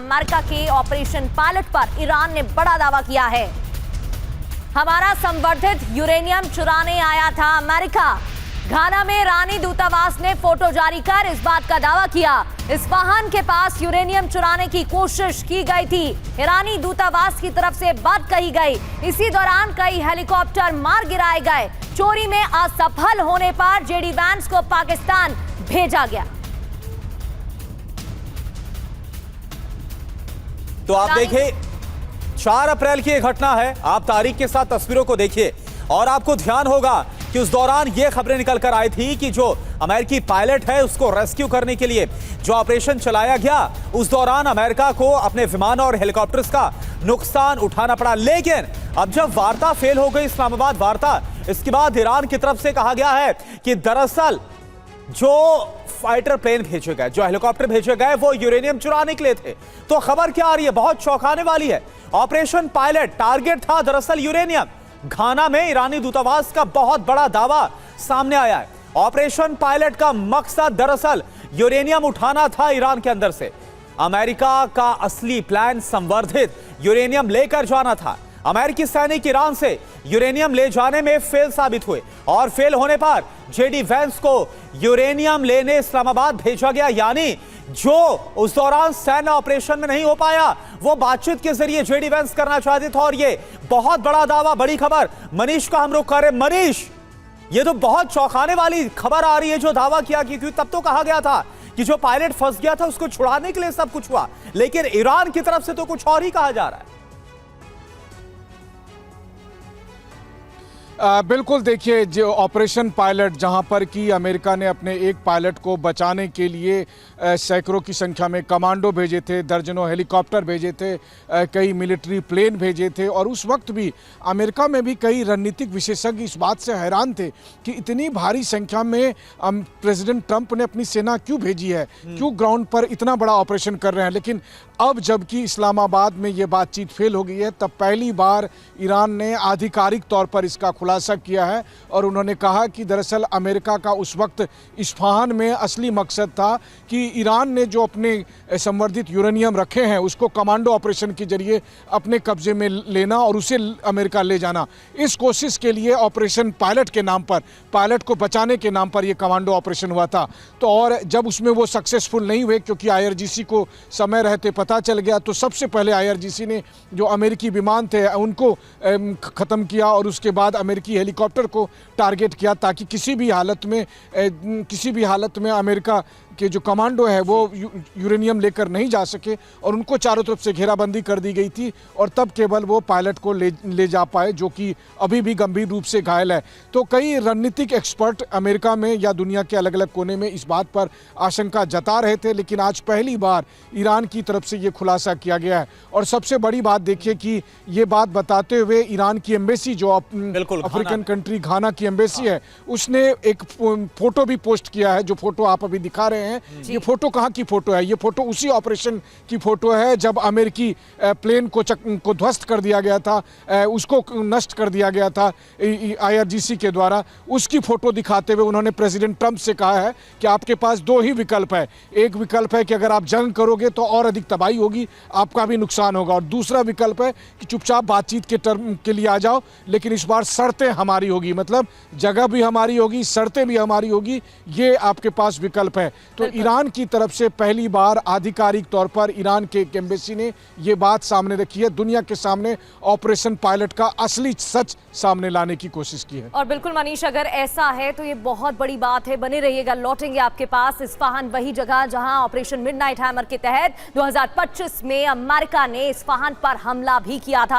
America के operation pilot पर Iran ने बड़ा दावा किया है। हमारा संवर्धित यूरेनियम चुराने आया था अमेरिका। घाना में ईरानी दूतावास ने फोटो जारी कर इस बात का दावा किया। इस्फहान के पास यूरेनियम चुराने की कोशिश की गई थी। ईरानी दूतावास की तरफ से बात कही गई। इसी दौरान कई हेलीकॉप्टर मार गिराए गए। चोरी में असफल होने पर जेडी वैंस को पाकिस्तान भेजा गया। तो आप देखिए 4 अप्रैल की यह घटना है। आप तारीख के साथ तस्वीरों को देखिए और आपको ध्यान होगा कि उस दौरान ये खबरें निकल कर आई थी कि जो अमेरिकी पायलट है उसको रेस्क्यू करने के लिए जो ऑपरेशन चलाया गया, उस दौरान अमेरिका को अपने विमान और हेलीकॉप्टर्स का नुकसान उठाना पड़ा। लेकिन अब जब वार्ता फेल हो गई, इस्लामाबाद वार्ता, इसके बाद ईरान की तरफ से कहा गया है कि दरअसल जो फाइटर प्लेन भेजे गए, जो हेलीकॉप्टर भेजे गए, वो यूरेनियम चुराने के लिए थे। तो खबर क्या आ रही है, बहुत चौंकाने वाली है। ऑपरेशन पायलट, टारगेट था दरअसल यूरेनियम। घाना में ईरानी दूतावास का बहुत बड़ा दावा सामने आया है। ऑपरेशन पायलट का मकसद दरअसल यूरेनियम उठाना था ईरान के अंदर से। अमेरिका का असली प्लान संवर्धित यूरेनियम लेकर जाना था। अमेरिकी सैनिक ईरान से यूरेनियम ले जाने में फेल साबित हुए और फेल होने पर जेडी वैंस को यूरेनियम लेने इस्लामाबाद भेजा गया। यानी जो उस दौरान सैन्य ऑपरेशन में नहीं हो पाया, वो बातचीत के जरिए जेडी वैंस करना चाहते थे। और ये बहुत बड़ा दावा, बड़ी खबर। मनीष का हम रुख कर रहे। मनीष, ये तो बहुत चौंकाने वाली खबर आ रही है जो दावा किया, क्योंकि तब तो कहा गया था कि जो पायलट फंस गया था उसको छुड़ाने के लिए सब कुछ हुआ, लेकिन ईरान की तरफ से तो कुछ और ही कहा जा रहा है। बिल्कुल, देखिए, जो ऑपरेशन पायलट, जहां पर कि अमेरिका ने अपने एक पायलट को बचाने के लिए सैकड़ों की संख्या में कमांडो भेजे थे, दर्जनों हेलीकॉप्टर भेजे थे, कई मिलिट्री प्लेन भेजे थे। और उस वक्त भी अमेरिका में भी कई रणनीतिक विशेषज्ञ इस बात से हैरान थे कि इतनी भारी संख्या में प्रेसिडेंट ट्रंप ने अपनी सेना क्यों भेजी है, क्यों ग्राउंड पर इतना बड़ा ऑपरेशन कर रहे हैं। लेकिन अब जबकि इस्लामाबाद में ये बातचीत फेल हो गई है, तब पहली बार ईरान ने आधिकारिक तौर पर इसका खुलासा किया है और उन्होंने कहा कि दरअसल अमेरिका का उस वक्त इस्फहान में असली मकसद था कि ईरान ने जो अपने संवर्धित यूरेनियम रखे हैं उसको कमांडो ऑपरेशन के जरिए अपने कब्जे में लेना और उसे अमेरिका ले जाना। इस कोशिश के लिए ऑपरेशन पायलट के नाम पर, पायलट को बचाने के नाम पर यह कमांडो ऑपरेशन हुआ था। तो और जब उसमें वो सक्सेसफुल नहीं हुए, क्योंकि IRGC को समय रहते पता चल गया, तो सबसे पहले IRGC ने जो अमेरिकी विमान थे उनको ख़त्म किया और उसके बाद अमेरिकी हेलीकॉप्टर को टारगेट किया, ताकि किसी भी हालत में अमेरिका के जो कमांडो है वो यूरेनियम लेकर नहीं जा सके और उनको चारों तरफ से घेराबंदी कर दी गई थी और तब केवल वो पायलट को ले जा पाए, जो कि अभी भी गंभीर रूप से घायल है। तो कई रणनीतिक एक्सपर्ट अमेरिका में या दुनिया के अलग अलग कोने में इस बात पर आशंका जता रहे थे, लेकिन आज पहली बार ईरान की तरफ से ये खुलासा किया गया है। और सबसे बड़ी बात देखिए कि ये बात बताते हुए ईरान की एम्बेसी, जो अफ्रीकन कंट्री घाना की एम्बेसी है, उसने एक फोटो भी पोस्ट किया है, जो फोटो आप अभी दिखा रहे हैं। ये फोटो कहाँ की फोटो है? ये फोटो उसी ऑपरेशन की फोटो है जब अमेरिकी प्लेन को ध्वस्त कर दिया गया था, उसको नष्ट कर दिया गया था IRGC के द्वारा। उसकी फोटो दिखाते हुए उन्होंने प्रेसिडेंट ट्रंप से कहा है कि आपके पास 2 ही विकल्प है। एक विकल्प है कि अगर आप जंग करोगे तो और अधिक तबाही होगी, आपका भी नुकसान होगा, और दूसरा विकल्प है कि चुपचाप बातचीत के लिए आ जाओ, लेकिन इस बार शर्तें हमारी होगी, मतलब जगह भी हमारी होगी, शर्तें भी हमारी होगी। ये आपके पास विकल्प है। तो ईरान की तरफ से पहली बार आधिकारिक तौर पर ईरान के एम्बेसी ने ये बात सामने रखी है, दुनिया के सामने ऑपरेशन पायलट का असली सच सामने लाने की कोशिश की है। और बिल्कुल मनीष, अगर ऐसा है तो ये बहुत बड़ी बात है। बने रहिएगा, लौटेंगे आपके पास। इस्फहान वही जगह जहां ऑपरेशन मिडनाइट हैमर के तहत 2025 में अमेरिका ने इस्फहान पर हमला भी किया था।